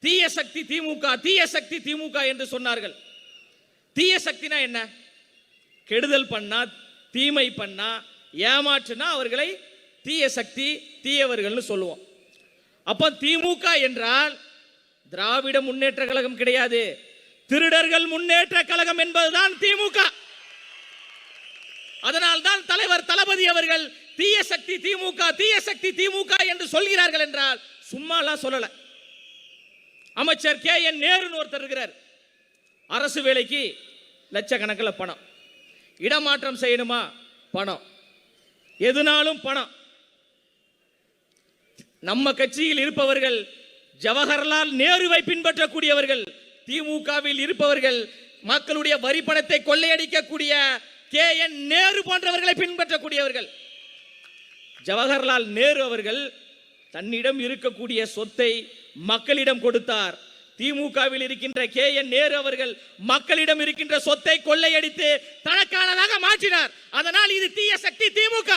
தீய சக்தி திமுக, தீய சக்தி திமுக என்று சொன்னார்கள். தீய சக்தினா என்ன? கெடுதல் பண்ணா, தீமை பண்ணா, ஏமாற்றுனா அவர்களை தீய சக்தி, தீயவர்கள்னு சொல்லுவோம். அப்ப திமுக என்றால் திராவிட முன்னேற்ற கழகம் கிடையாது, திருடர்கள் முன்னேற்ற கழகம் என்பதுதான் திமுக. அதனால்தான் தலைவர் தளபதி அவர்கள் தீய சக்தி திமுக, தீய சக்தி திமுக என்று சொல்கிறார்கள் என்றால் சும்மாலாம் சொல்லல. அமைச்சர் KN நேருன்னு ஒருத்தர் இருக்கிறார். அரசு வேலைக்கு லட்சக்கணக்கில் பணம், இடமாற்றம் செய்யணுமா பணம், எதுனாலும் பணம். நம்ம கட்சியில் இருப்பவர்கள் ஜவஹர்லால் நேருவை பின்பற்றக்கூடியவர்கள், திமுகவில் இருப்பவர்கள் மக்களுடைய வரி பணத்தை கொள்ளையடிக்கக்கூடிய KN நேரு போன்றவர்களை பின்பற்றக்கூடியவர்கள். ஜவஹர்லால் நேரு அவர்கள் தன்னிடம் இருக்கக்கூடிய சொத்தை மக்களிடம் கொடுத்தார். திமுகவில் இருக்கின்ற KN நேரு அவர்கள் மக்களிடம் இருக்கின்ற சொத்தை கொள்ளையடித்து தனக்கானதாக மாற்றினார். அதனால் இது தீய சக்தி திமுக.